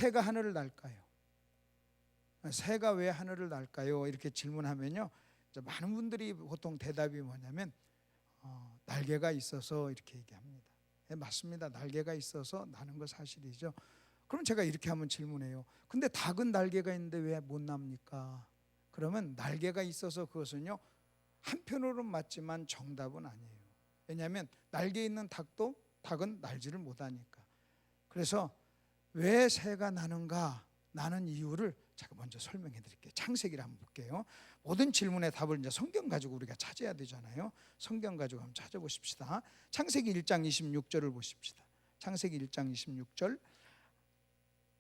새가 하늘을 날까요? 새가 왜 하늘을 날까요? 이렇게 질문하면요, 많은 분들이 보통 대답이 뭐냐면 날개가 있어서 이렇게 얘기합니다. 맞습니다. 날개가 있어서 나는 거 사실이죠. 그럼 제가 이렇게 한번 질문해요. 근데 닭은 날개가 있는데 왜 못 납니까? 그러면 날개가 있어서 그것은요, 한편으로는 맞지만 정답은 아니에요. 왜냐하면 날개 있는 닭은 날지를 못하니까. 그래서 왜 새가 나는가, 나는 이유를 제가 먼저 설명해 드릴게요. 창세기를 한번 볼게요. 모든 질문의 답을 이제 성경 가지고 우리가 찾아야 되잖아요. 성경 가지고 한번 찾아보십시다. 창세기 1장 26절을 보십시다. 창세기 1장 26절.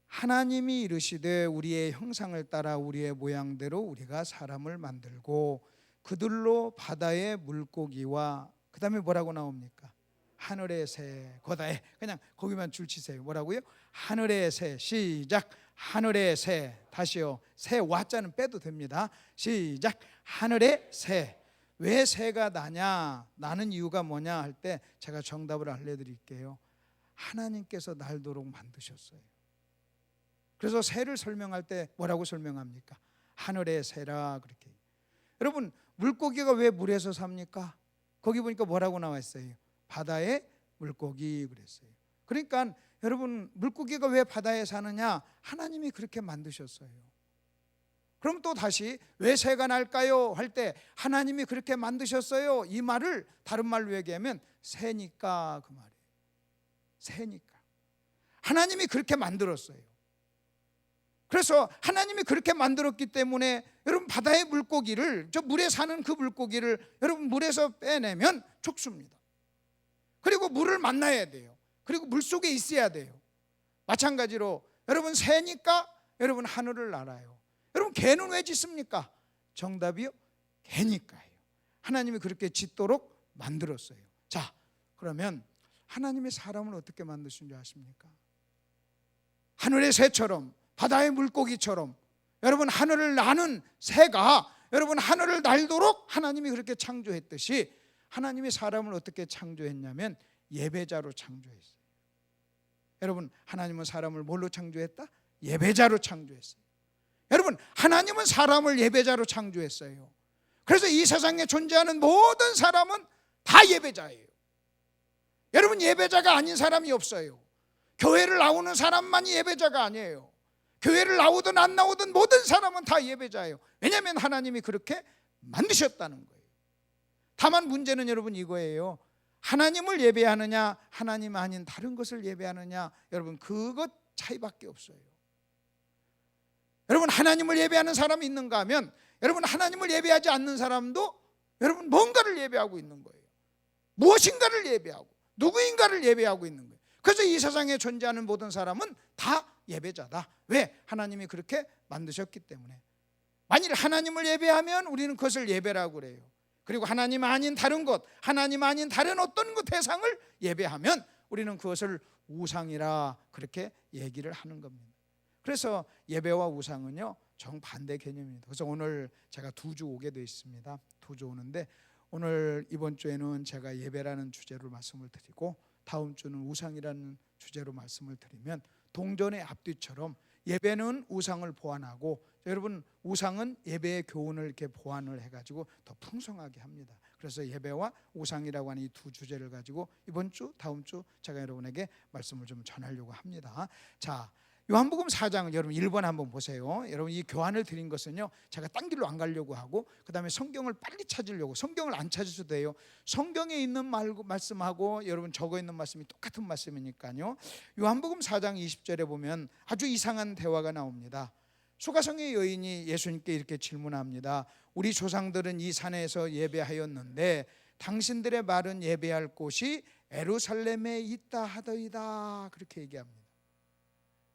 하나님이 이르시되 우리의 형상을 따라 우리의 모양대로 우리가 사람을 만들고 그들로 바다의 물고기와, 그 다음에 뭐라고 나옵니까? 하늘의 새. 거다에 그냥 거기만 줄 치세요. 뭐라고요? 하늘의 새. 시작. 하늘의 새. 다시요. 새 와자는 빼도 됩니다. 시작. 하늘의 새. 왜 새가 나냐, 나는 이유가 뭐냐 할 때 제가 정답을 알려드릴게요. 하나님께서 날도록 만드셨어요. 그래서 새를 설명할 때 뭐라고 설명합니까? 하늘의 새라 그렇게. 여러분, 물고기가 왜 물에서 삽니까? 거기 보니까 뭐라고 나와 있어요? 바다의 물고기 그랬어요. 그러니까 여러분, 물고기가 왜 바다에 사느냐? 하나님이 그렇게 만드셨어요. 그럼 또 다시 왜 새가 날까요? 할 때 하나님이 그렇게 만드셨어요. 이 말을 다른 말로 얘기하면 새니까 그 말이에요. 새니까. 하나님이 그렇게 만들었어요. 그래서 하나님이 그렇게 만들었기 때문에 여러분, 바다의 물고기를, 저 물에 사는 그 물고기를 여러분 물에서 빼내면 죽습니다. 그리고 물을 만나야 돼요. 그리고 물속에 있어야 돼요. 마찬가지로 여러분, 새니까 여러분 하늘을 날아요. 여러분, 개는 왜 짖습니까? 정답이요, 개니까요. 하나님이 그렇게 짖도록 만들었어요. 자, 그러면 하나님이 사람을 어떻게 만드신 줄 아십니까? 하늘의 새처럼, 바다의 물고기처럼 여러분, 하늘을 나는 새가 여러분 하늘을 날도록 하나님이 그렇게 창조했듯이 하나님이 사람을 어떻게 창조했냐면 예배자로 창조했어요. 여러분, 하나님은 사람을 뭘로 창조했다? 예배자로 창조했어요. 여러분, 하나님은 사람을 예배자로 창조했어요. 그래서 이 세상에 존재하는 모든 사람은 다 예배자예요. 여러분, 예배자가 아닌 사람이 없어요. 교회를 나오는 사람만이 예배자가 아니에요. 교회를 나오든 안 나오든 모든 사람은 다 예배자예요. 왜냐하면 하나님이 그렇게 만드셨다는 거예요. 다만 문제는 여러분 이거예요. 하나님을 예배하느냐, 하나님 아닌 다른 것을 예배하느냐, 여러분 그것 차이밖에 없어요. 여러분, 하나님을 예배하는 사람이 있는가 하면 여러분, 하나님을 예배하지 않는 사람도 여러분 뭔가를 예배하고 있는 거예요. 무엇인가를 예배하고 누구인가를 예배하고 있는 거예요. 그래서 이 세상에 존재하는 모든 사람은 다 예배자다. 왜? 하나님이 그렇게 만드셨기 때문에. 만일 하나님을 예배하면 우리는 그것을 예배라고 그래요. 그리고 하나님 아닌 다른 것, 하나님 아닌 다른 어떤 것 대상을 예배하면 우리는 그것을 우상이라 그렇게 얘기를 하는 겁니다. 그래서 예배와 우상은요 정반대 개념입니다. 그래서 오늘 제가 2주 오게 되어 있습니다. 2주 오는데 오늘 이번 주에는 제가 예배라는 주제로 말씀을 드리고 다음 주는 우상이라는 주제로 말씀을 드리면 동전의 앞뒤처럼 예배는 우상을 보완하고 여러분 우상은 예배의 교훈을 이렇게 보완을 해가지고 더 풍성하게 합니다. 그래서 예배와 우상이라고 하는 이 2 주제를 가지고 이번 주 다음 주 제가 여러분에게 말씀을 좀 전하려고 합니다. 자, 요한복음 4장을 여러분 1번 한번 보세요. 여러분, 이 교환을 드린 것은요 제가 딴 길로 안 가려고 하고 그 다음에 성경을 빨리 찾으려고, 성경을 안 찾으셔도 돼요. 성경에 있는 말씀하고 여러분 적어 있는 말씀이 똑같은 말씀이니까요. 요한복음 4장 20절에 보면 아주 이상한 대화가 나옵니다. 수가성의 여인이 예수님께 이렇게 질문합니다. 우리 조상들은 이 산에서 예배하였는데 당신들의 말은 예배할 곳이 예루살렘에 있다 하더이다. 그렇게 얘기합니다.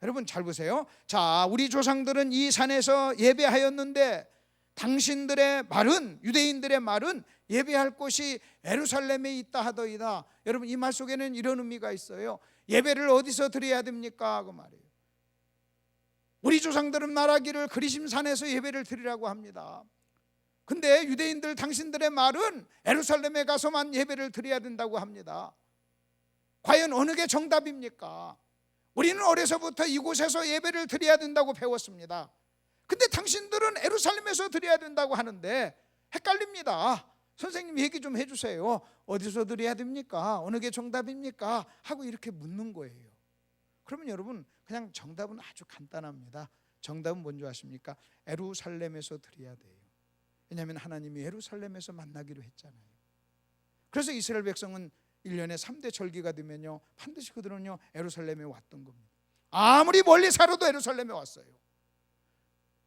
여러분 잘 보세요. 자, 우리 조상들은 이 산에서 예배하였는데 당신들의 말은, 유대인들의 말은 예배할 곳이 예루살렘에 있다 하더이다. 여러분, 이 말 속에는 이런 의미가 있어요. 예배를 어디서 드려야 됩니까? 그 말이에요. 우리 조상들은 말하기를 그리심산에서 예배를 드리라고 합니다. 근데 유대인들, 당신들의 말은 예루살렘에 가서만 예배를 드려야 된다고 합니다. 과연 어느 게 정답입니까? 우리는 어려서부터 이곳에서 예배를 드려야 된다고 배웠습니다. 근데 당신들은 예루살렘에서 드려야 된다고 하는데 헷갈립니다. 선생님 얘기 좀 해주세요. 어디서 드려야 됩니까? 어느 게 정답입니까? 하고 이렇게 묻는 거예요. 그러면 여러분 그냥 정답은 아주 간단합니다. 정답은 뭔지 아십니까? 예루살렘에서 드려야 돼요. 왜냐하면 하나님이 예루살렘에서 만나기로 했잖아요. 그래서 이스라엘 백성은 1년에 3대 절기가 되면요 반드시 그들은요 예루살렘에 왔던 겁니다. 아무리 멀리 살아도 예루살렘에 왔어요.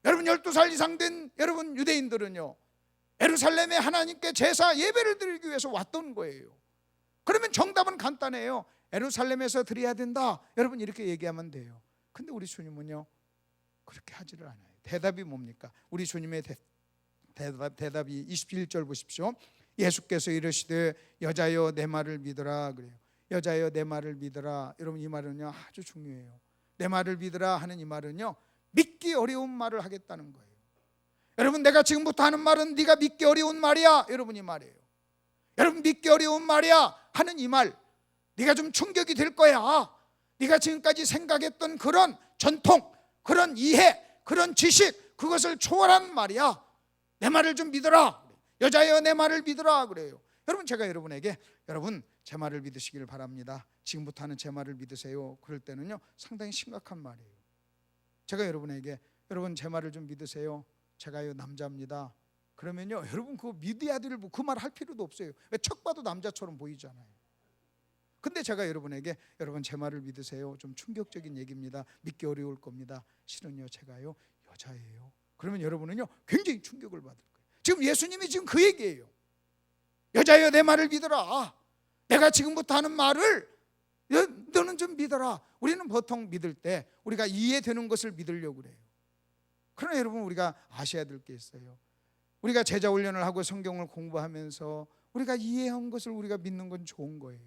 여러분 12살 이상 된 여러분 유대인들은요 예루살렘에 하나님께 제사 예배를 드리기 위해서 왔던 거예요. 그러면 정답은 간단해요. 예루살렘에서 드려야 된다. 여러분 이렇게 얘기하면 돼요. 근데 우리 주님은요 그렇게 하지를 않아요. 대답이 뭡니까? 우리 주님의 대답이 21절 보십시오. 예수께서 이르시되 여자여 내 말을 믿으라 그래요. 여자여 내 말을 믿으라. 여러분 이 말은요 아주 중요해요. 내 말을 믿으라 하는 이 말은요 믿기 어려운 말을 하겠다는 거예요. 여러분 내가 지금부터 하는 말은 네가 믿기 어려운 말이야. 여러분 이 말이에요. 여러분 믿기 어려운 말이야 하는 이 말, 네가 좀 충격이 될 거야. 네가 지금까지 생각했던 그런 전통, 그런 이해, 그런 지식, 그것을 초월한 말이야. 내 말을 좀 믿어라. 여자여 내 말을 믿어라 그래요. 여러분 제가 여러분에게 여러분 제 말을 믿으시길 바랍니다. 지금부터 하는 제 말을 믿으세요. 그럴 때는요 상당히 심각한 말이에요. 제가 여러분에게 여러분 제 말을 좀 믿으세요. 제가요 남자입니다. 그러면요 여러분 그거 믿어야 될 그 말 할 필요도 없어요. 왜 척 봐도 남자처럼 보이잖아요. 근데 제가 여러분에게 여러분 제 말을 믿으세요. 좀 충격적인 얘기입니다. 믿기 어려울 겁니다. 실은요 제가요 여자예요. 그러면 여러분은요 굉장히 충격을 받을 거예요. 지금 예수님이 지금 그 얘기예요. 여자여 내 말을 믿어라. 내가 지금부터 하는 말을 너는 좀 믿어라. 우리는 보통 믿을 때 우리가 이해되는 것을 믿으려고 그래요. 그러나 여러분 우리가 아셔야 될 게 있어요. 우리가 제자 훈련을 하고 성경을 공부하면서 우리가 이해한 것을 우리가 믿는 건 좋은 거예요.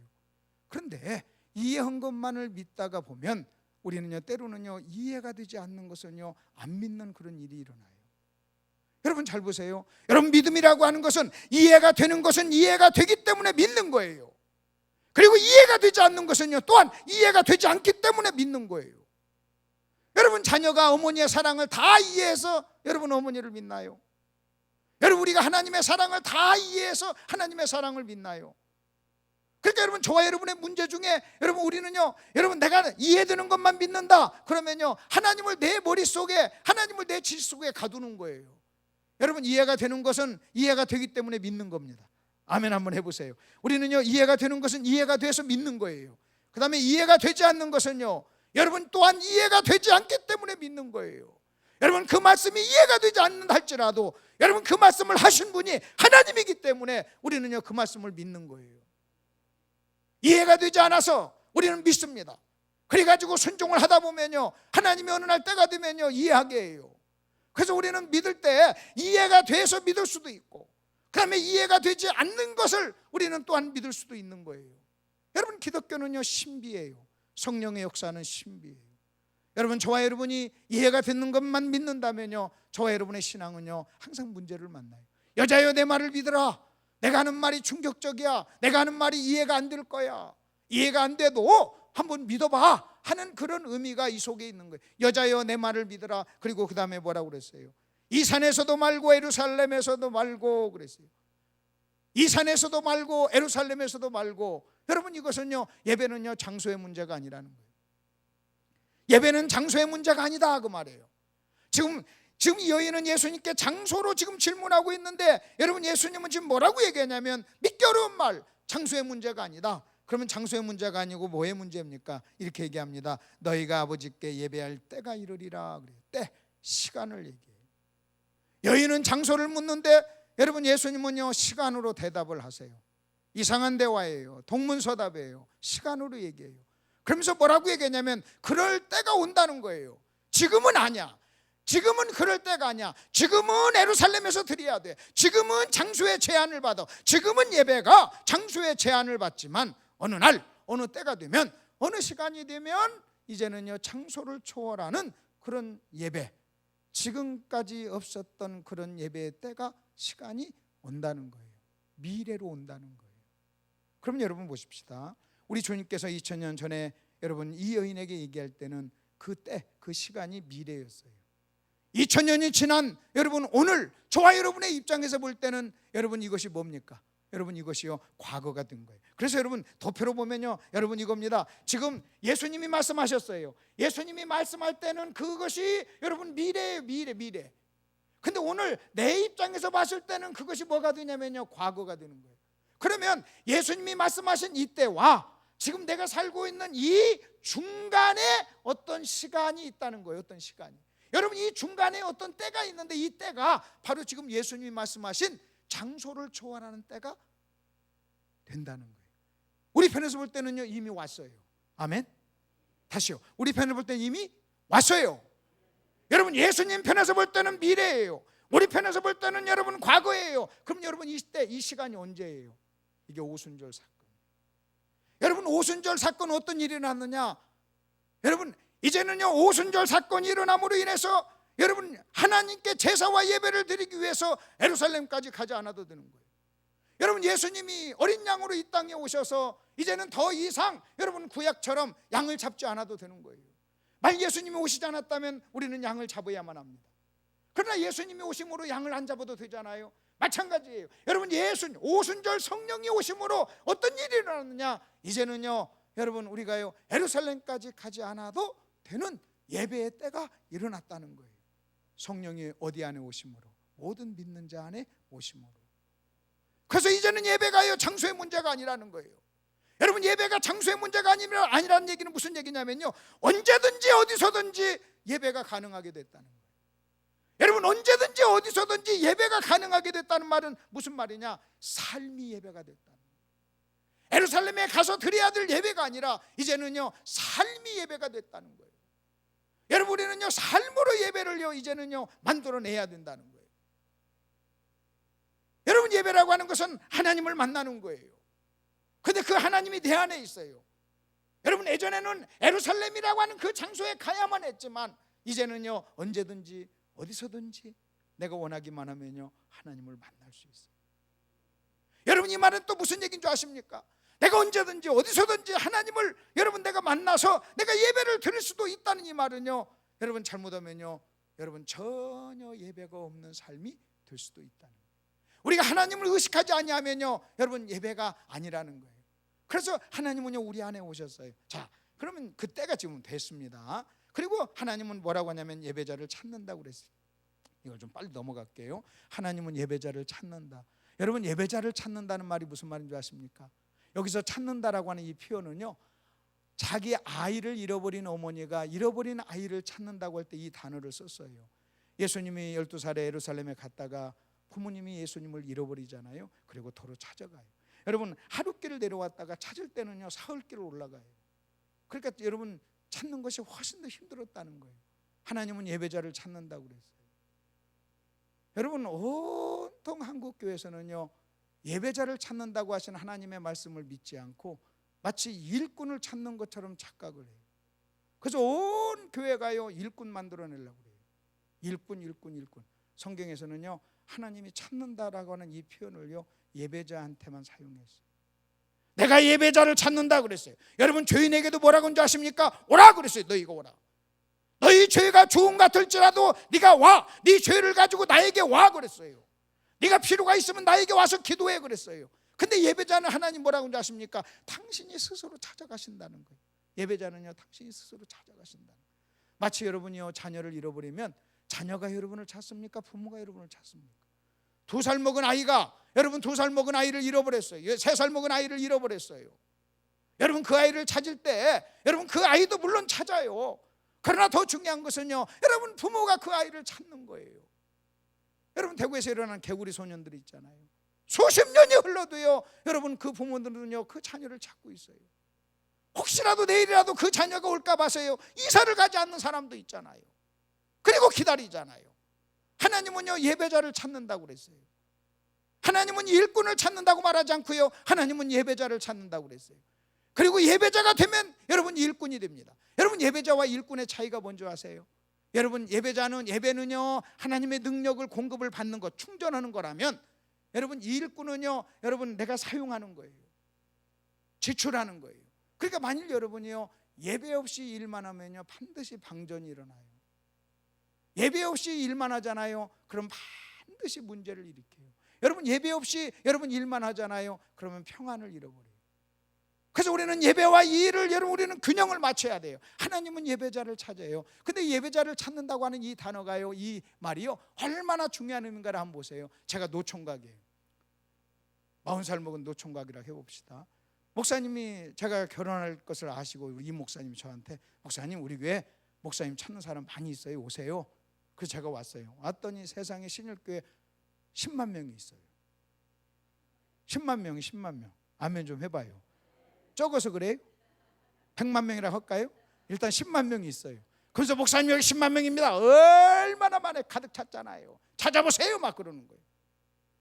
그런데 이해한 것만을 믿다가 보면 우리는요 때로는요 이해가 되지 않는 것은요 안 믿는 그런 일이 일어나요. 여러분 잘 보세요. 여러분 믿음이라고 하는 것은 이해가 되는 것은 이해가 되기 때문에 믿는 거예요. 그리고 이해가 되지 않는 것은요 또한 이해가 되지 않기 때문에 믿는 거예요. 여러분 자녀가 어머니의 사랑을 다 이해해서 여러분 어머니를 믿나요? 여러분 우리가 하나님의 사랑을 다 이해해서 하나님의 사랑을 믿나요? 그러니까 여러분 저와 여러분의 문제 중에 여러분 우리는요 여러분 내가 이해되는 것만 믿는다 그러면요 하나님을 내 머릿속에 하나님을 내 질 속에 가두는 거예요. 여러분 이해가 되는 것은 이해가 되기 때문에 믿는 겁니다. 아멘 한번 해보세요. 우리는요 이해가 되는 것은 이해가 돼서 믿는 거예요. 그 다음에 이해가 되지 않는 것은요 여러분 또한 이해가 되지 않기 때문에 믿는 거예요. 여러분 그 말씀이 이해가 되지 않는다 할지라도 여러분 그 말씀을 하신 분이 하나님이기 때문에 우리는요 그 말씀을 믿는 거예요. 이해가 되지 않아서 우리는 믿습니다. 그래가지고 순종을 하다 보면요 하나님이 어느 날 때가 되면요 이해하게 해요. 그래서 우리는 믿을 때 이해가 돼서 믿을 수도 있고 그 다음에 이해가 되지 않는 것을 우리는 또한 믿을 수도 있는 거예요. 여러분 기독교는요 신비예요. 성령의 역사는 신비예요. 여러분 저와 여러분이 이해가 되는 것만 믿는다면요 저와 여러분의 신앙은요 항상 문제를 만나요. 여자여 내 말을 믿으라. 내가 하는 말이 충격적이야. 내가 하는 말이 이해가 안 될 거야. 이해가 안 돼도 한번 믿어봐 하는 그런 의미가 이 속에 있는 거예요. 여자여 내 말을 믿으라. 그리고 그 다음에 뭐라고 그랬어요? 이 산에서도 말고 예루살렘에서도 말고 그랬어요. 이 산에서도 말고 예루살렘에서도 말고. 여러분 이것은요 예배는요 장소의 문제가 아니라는 거예요. 예배는 장소의 문제가 아니다 그 말이에요. 지금 이 여인은 예수님께 장소로 지금 질문하고 있는데 여러분 예수님은 지금 뭐라고 얘기하냐면 믿기 어려운 말, 장소의 문제가 아니다. 그러면 장소의 문제가 아니고 뭐의 문제입니까? 이렇게 얘기합니다. 너희가 아버지께 예배할 때가 이르리라 그래요. 때, 시간을 얘기해요. 여인은 장소를 묻는데 여러분 예수님은요 시간으로 대답을 하세요. 이상한 대화예요. 동문서답이에요. 시간으로 얘기해요. 그러면서 뭐라고 얘기하냐면 그럴 때가 온다는 거예요. 지금은 아니야. 지금은 그럴 때가 아니야. 지금은 예루살렘에서 드려야 돼. 지금은 장소의 제한을 받아. 지금은 예배가 장소의 제한을 받지만 어느 날 어느 때가 되면 어느 시간이 되면 이제는요 장소를 초월하는 그런 예배, 지금까지 없었던 그런 예배의 때가 시간이 온다는 거예요. 미래로 온다는 거예요. 그럼 여러분 보십시다. 우리 주님께서 2000년 전에 여러분 이 여인에게 얘기할 때는 그때 그 시간이 미래였어요. 2000년이 지난 여러분 오늘 저와 여러분의 입장에서 볼 때는 여러분 이것이 뭡니까? 여러분 이것이요 과거가 된 거예요. 그래서 여러분 도표로 보면요 여러분 이겁니다. 지금 예수님이 말씀하셨어요. 예수님이 말씀할 때는 그것이 여러분 미래예요. 미래. 근데 오늘 내 입장에서 봤을 때는 그것이 뭐가 되냐면요 과거가 되는 거예요. 그러면 예수님이 말씀하신 이때와 지금 내가 살고 있는 이 중간에 어떤 시간이 있다는 거예요. 어떤 시간이. 여러분 이 중간에 어떤 때가 있는데 이 때가 바로 지금 예수님이 말씀하신 장소를 초월하는 때가 된다는 거예요. 우리 편에서 볼 때는요 이미 왔어요. 아멘. 다시요. 우리 편에서 볼 때는 이미 왔어요. 여러분 예수님 편에서 볼 때는 미래예요. 우리 편에서 볼 때는 여러분 과거예요. 그럼 여러분 이때 이 시간이 언제예요? 이게 오순절 사건. 여러분 오순절 사건 어떤 일이 일어났느냐? 여러분 이제는요 오순절 사건이 일어남으로 인해서 여러분 하나님께 제사와 예배를 드리기 위해서 예루살렘까지 가지 않아도 되는 거예요. 여러분 예수님이 어린 양으로 이 땅에 오셔서 이제는 더 이상 여러분 구약처럼 양을 잡지 않아도 되는 거예요. 만약 예수님이 오시지 않았다면 우리는 양을 잡아야만 합니다. 그러나 예수님이 오심으로 양을 안 잡아도 되잖아요. 마찬가지예요. 여러분 오순절 성령이 오심으로 어떤 일이 일어났느냐? 이제는요 여러분 우리가요 예루살렘까지 가지 않아도 되는 예배의 때가 일어났다는 거예요. 성령이 어디 안에 오심으로? 모든 믿는 자 안에 오심으로. 그래서 이제는 예배가요 장소의 문제가 아니라는 거예요. 여러분 예배가 장소의 문제가 아니라는 얘기는 무슨 얘기냐면요 언제든지 어디서든지 예배가 가능하게 됐다는 거예요. 여러분 언제든지 어디서든지 예배가 가능하게 됐다는 말은 무슨 말이냐? 삶이 예배가 됐다는 거예요. 예루살렘에 가서 드려야 될 예배가 아니라 이제는요 삶이 예배가 됐다는 거예요. 여러분 우리는요 삶으로 예배를요 이제는요 만들어내야 된다는 거예요. 여러분 예배라고 하는 것은 하나님을 만나는 거예요. 근데 그 하나님이 내 안에 있어요. 여러분 예전에는 예루살렘이라고 하는 그 장소에 가야만 했지만 이제는요 언제든지 어디서든지 내가 원하기만 하면요 하나님을 만날 수 있어요. 여러분 이 말은 또 무슨 얘기인 줄 아십니까? 내가 언제든지 어디서든지 하나님을 여러분 내가 만나서 내가 예배를 드릴 수도 있다는 이 말은요 여러분 잘못하면요 여러분 전혀 예배가 없는 삶이 될 수도 있다는 거예요. 우리가 하나님을 의식하지 아니하면요 여러분 예배가 아니라는 거예요. 그래서 하나님은요 우리 안에 오셨어요. 자 그러면 그때가 지금 됐습니다. 그리고 하나님은 뭐라고 하냐면 예배자를 찾는다고 그랬어요. 이걸 좀 빨리 넘어갈게요. 하나님은 예배자를 찾는다. 여러분 예배자를 찾는다는 말이 무슨 말인 줄 아십니까? 여기서 찾는다라고 하는 이 표현은요 자기 아이를 잃어버린 어머니가 잃어버린 아이를 찾는다고 할 때 이 단어를 썼어요. 예수님이 12살에 예루살렘에 갔다가 부모님이 예수님을 잃어버리잖아요. 그리고 도로 찾아가요. 여러분 하룻길을 내려왔다가 찾을 때는요 사흘길을 올라가요. 그러니까 여러분 찾는 것이 훨씬 더 힘들었다는 거예요. 하나님은 예배자를 찾는다고 그랬어요. 여러분 온통 한국교회에서는요 예배자를 찾는다고 하신 하나님의 말씀을 믿지 않고 마치 일꾼을 찾는 것처럼 착각을 해요. 그래서 온 교회가요 일꾼 만들어내려고 그래요. 일꾼. 성경에서는요 하나님이 찾는다라고 하는 이 표현을요 예배자한테만 사용했어요. 내가 예배자를 찾는다 그랬어요. 여러분 죄인에게도 뭐라고 하는지 아십니까? 오라 그랬어요. 너희가 오라. 너희 죄가 죽음 같을지라도 네가 와. 네 죄를 가지고 나에게 와 그랬어요. 네가 필요가 있으면 나에게 와서 기도해 그랬어요. 근데 예배자는 하나님 뭐라고 하는지 아십니까? 당신이 스스로 찾아가신다는 거예요. 예배자는요 당신이 스스로 찾아가신다는 거예요. 마치 여러분이요 자녀를 잃어버리면 자녀가 여러분을 찾습니까? 부모가 여러분을 찾습니까? 2살 먹은 아이가 여러분 2살 먹은 아이를 잃어버렸어요. 3살 먹은 아이를 잃어버렸어요. 여러분 그 아이를 찾을 때 여러분 그 아이도 물론 찾아요. 그러나 더 중요한 것은요 여러분 부모가 그 아이를 찾는 거예요. 여러분 대구에서 일어난 개구리 소년들이 있잖아요. 수십 년이 흘러도요 여러분 그 부모들은요 그 자녀를 찾고 있어요. 혹시라도 내일이라도 그 자녀가 올까 봐서요 이사를 가지 않는 사람도 있잖아요. 그리고 기다리잖아요. 하나님은요 예배자를 찾는다고 그랬어요. 하나님은 일꾼을 찾는다고 말하지 않고요 하나님은 예배자를 찾는다고 그랬어요. 그리고 예배자가 되면 여러분 일꾼이 됩니다. 여러분 예배자와 일꾼의 차이가 뭔지 아세요? 여러분 예배는요 하나님의 능력을 공급을 받는 것, 충전하는 거라면 여러분 일꾼은요 여러분 내가 사용하는 거예요. 지출하는 거예요. 그러니까 만일 여러분이요 예배 없이 일만 하면요 반드시 방전이 일어나요. 예배 없이 일만 하잖아요. 그럼 반드시 문제를 일으켜요. 여러분 예배 없이 여러분 일만 하잖아요. 그러면 평안을 잃어버려요. 그래서 우리는 예배와 이 일을 여러분 우리는 균형을 맞춰야 돼요. 하나님은 예배자를 찾아요. 근데 예배자를 찾는다고 하는 이 단어가요, 이 말이요 얼마나 중요한 의미인가를 한번 보세요. 제가 노총각이에요. 40살 먹은 노총각이라고 해봅시다. 목사님이 제가 결혼할 것을 아시고 이 목사님이 저한테 목사님 우리 교회 목사님 찾는 사람 많이 있어요. 오세요. 그래서 제가 왔어요. 왔더니 세상에 신일교회 10만 명이 있어요. 10만 명이 10만 명. 아멘 좀 해봐요. 적어서 그래요? 100만 명이라고 할까요? 일단 10만 명이 있어요. 그래서 목사님 여기 10만 명입니다. 얼마나 만에 가득 찼잖아요. 찾아보세요 막 그러는 거예요.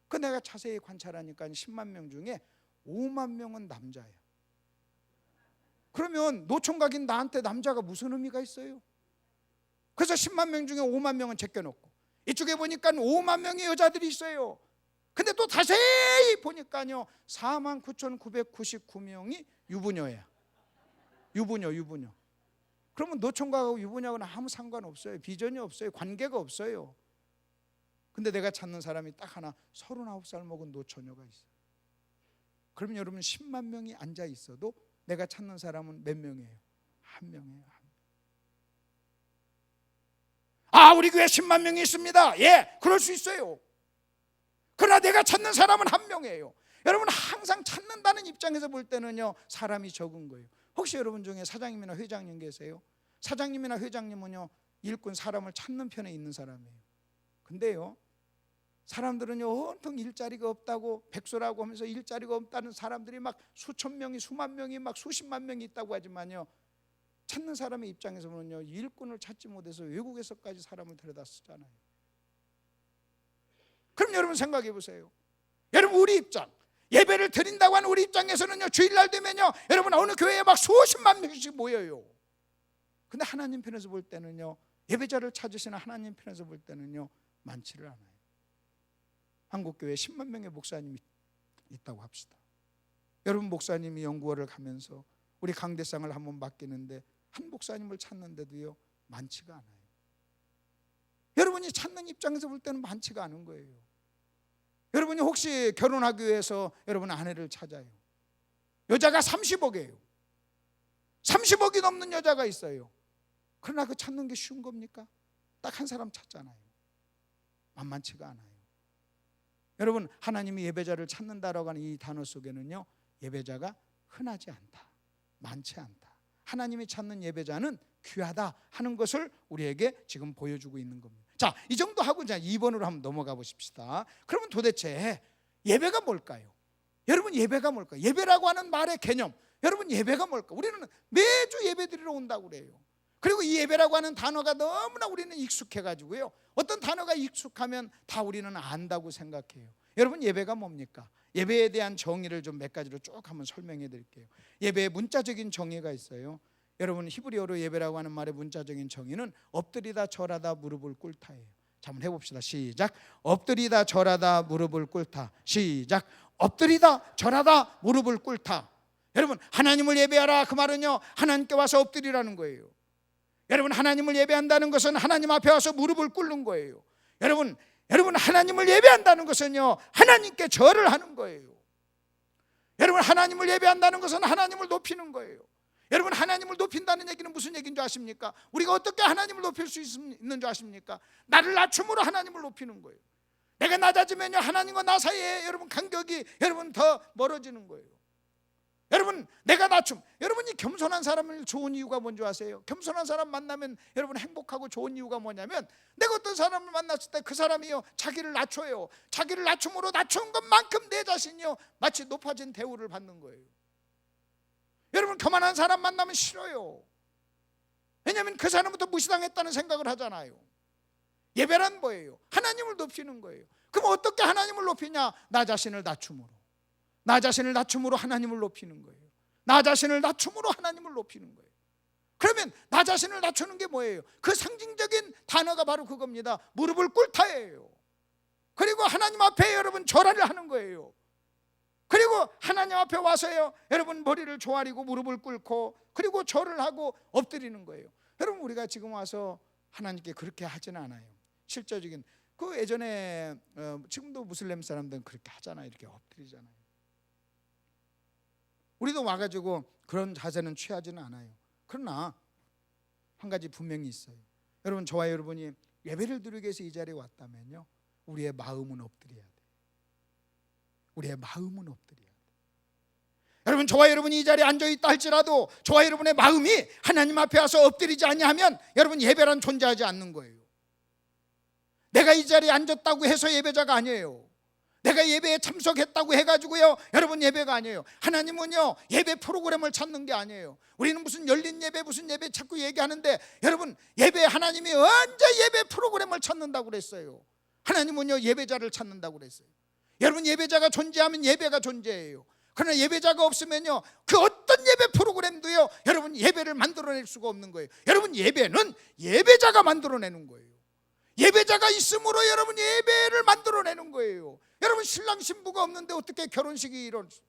그 내가 자세히 관찰하니까 10만 명 중에 5만 명은 남자야. 그러면 노총각인 나한테 남자가 무슨 의미가 있어요? 그래서 10만 명 중에 5만 명은 제껴놓고 이쪽에 보니까 5만 명의 여자들이 있어요. 근데 또 자세히 보니까요 49,999명이 유부녀야. 유부녀. 그러면 노총각하고 유부녀하고는 아무 상관없어요. 비전이 없어요. 관계가 없어요. 근데 내가 찾는 사람이 딱 하나 39살 먹은 노처녀가 있어요. 그러면 여러분 10만 명이 앉아 있어도 내가 찾는 사람은 몇 명이에요? 한 명이에요. 아 우리 교회 10만 명이 있습니다. 예 그럴 수 있어요. 그러나 내가 찾는 사람은 한 명이에요. 여러분 항상 찾는다는 입장에서 볼 때는요 사람이 적은 거예요. 혹시 여러분 중에 사장님이나 회장님 계세요? 사장님이나 회장님은요 일꾼 사람을 찾는 편에 있는 사람이에요. 근데요 사람들은요 온통 일자리가 없다고 백수라고 하면서 일자리가 없다는 사람들이 막 수천 명이 수만 명이 막 수십만 명이 있다고 하지만요 찾는 사람의 입장에서 보면요 일꾼을 찾지 못해서 외국에서까지 사람을 데려다 쓰잖아요. 그럼 여러분 생각해 보세요. 여러분 우리 입장 예배를 드린다고 하는 우리 입장에서는요 주일날 되면요 여러분 어느 교회에 막 수십만 명씩 모여요. 근데 하나님 편에서 볼 때는요 예배자를 찾으시는 하나님 편에서 볼 때는요 많지를 않아요. 한국교회에 10만 명의 목사님이 있다고 합시다. 여러분 목사님이 연구원을 가면서 우리 강대상을 한번 맡기는데 한 목사님을 찾는데도요 많지가 않아요. 여러분이 찾는 입장에서 볼 때는 많지가 않은 거예요. 여러분이 혹시 결혼하기 위해서 여러분 아내를 찾아요. 여자가 30억이에요. 30억이 넘는 여자가 있어요. 그러나 그 찾는 게 쉬운 겁니까? 딱 한 사람 찾잖아요. 만만치가 않아요. 여러분 하나님이 예배자를 찾는다라고 하는 이 단어 속에는요 예배자가 흔하지 않다, 많지 않다. 하나님이 찾는 예배자는 귀하다 하는 것을 우리에게 지금 보여주고 있는 겁니다. 자, 이 정도 하고 이제 2번으로 한번 넘어가 보십시다. 그러면 도대체 예배가 뭘까요? 여러분 예배가 뭘까요? 예배라고 하는 말의 개념, 여러분 예배가 뭘까? 우리는 매주 예배 드리러 온다고 그래요. 그리고 이 예배라고 하는 단어가 너무나 우리는 익숙해가지고요 어떤 단어가 익숙하면 다 우리는 안다고 생각해요. 여러분 예배가 뭡니까? 예배에 대한 정의를 좀 몇 가지로 쭉 한번 설명해 드릴게요. 예배의 문자적인 정의가 있어요. 여러분 히브리어로 예배라고 하는 말의 문자적인 정의는 엎드리다 절하다 무릎을 꿇다예요. 자, 한번 해봅시다. 시작. 엎드리다 절하다 무릎을 꿇다. 시작. 엎드리다 절하다 무릎을 꿇다. 여러분 하나님을 예배하라 그 말은요 하나님께 와서 엎드리라는 거예요. 여러분 하나님을 예배한다는 것은 하나님 앞에 와서 무릎을 꿇는 거예요. 여러분 하나님을 예배한다는 것은요 하나님께 절을 하는 거예요. 여러분 하나님을 예배한다는 것은 하나님을 높이는 거예요. 여러분 하나님을 높인다는 얘기는 무슨 얘기인 줄 아십니까? 우리가 어떻게 하나님을 높일 수 있는 줄 아십니까? 나를 낮춤으로 하나님을 높이는 거예요. 내가 낮아지면요 하나님과 나 사이에 여러분 간격이 여러분 더 멀어지는 거예요. 여러분 내가 낮춤, 여러분이 겸손한 사람을 좋은 이유가 뭔지 아세요? 겸손한 사람 만나면 여러분 행복하고 좋은 이유가 뭐냐면 내가 어떤 사람을 만났을 때 그 사람이요 자기를 낮춰요. 자기를 낮춤으로 낮춘 것만큼 내 자신이요 마치 높아진 대우를 받는 거예요. 여러분 교만한 사람 만나면 싫어요. 왜냐하면 그 사람부터 무시당했다는 생각을 하잖아요. 예배란 뭐예요? 하나님을 높이는 거예요. 그럼 어떻게 하나님을 높이냐? 나 자신을 낮춤으로. 나 자신을 낮춤으로 하나님을 높이는 거예요. 나 자신을 낮춤으로 하나님을 높이는 거예요. 그러면 나 자신을 낮추는 게 뭐예요? 그 상징적인 단어가 바로 그겁니다. 무릎을 꿇다예요. 그리고 하나님 앞에 여러분 절하를 하는 거예요. 그리고 하나님 앞에 와서요, 여러분 머리를 조아리고 무릎을 꿇고 그리고 절을 하고 엎드리는 거예요. 여러분 우리가 지금 와서 하나님께 그렇게 하지는 않아요. 실제적인 그 예전에 지금도 무슬림 사람들은 그렇게 하잖아요. 이렇게 엎드리잖아요. 우리도 와가지고 그런 자세는 취하지는 않아요. 그러나 한 가지 분명히 있어요. 여러분, 저와 여러분이 예배를 드리기 위해서 이 자리에 왔다면요, 우리의 마음은 엎드려야 돼요. 우리의 마음은 엎드려야 돼요. 여러분, 저와 여러분이 이 자리에 앉아있다 할지라도 저와 여러분의 마음이 하나님 앞에 와서 엎드리지 아니하면 여러분 예배란 존재하지 않는 거예요. 내가 이 자리에 앉았다고 해서 예배자가 아니에요. 내가 예배에 참석했다고 해가지고요, 여러분 예배가 아니에요. 하나님은요, 예배 프로그램을 찾는 게 아니에요. 우리는 무슨 열린 예배, 무슨 예배 자꾸 얘기하는데, 여러분 예배, 하나님이 언제 예배 프로그램을 찾는다고 그랬어요? 하나님은요, 예배자를 찾는다고 그랬어요. 여러분, 예배자가 존재하면 예배가 존재해요. 그러나 예배자가 없으면요, 그 어떤 예배 프로그램도요, 여러분 예배를 만들어낼 수가 없는 거예요. 여러분, 예배는 예배자가 만들어내는 거예요. 예배자가 있으므로 여러분 예배를 만들어내는 거예요. 여러분, 신랑 신부가 없는데 어떻게 결혼식이 이루어져요?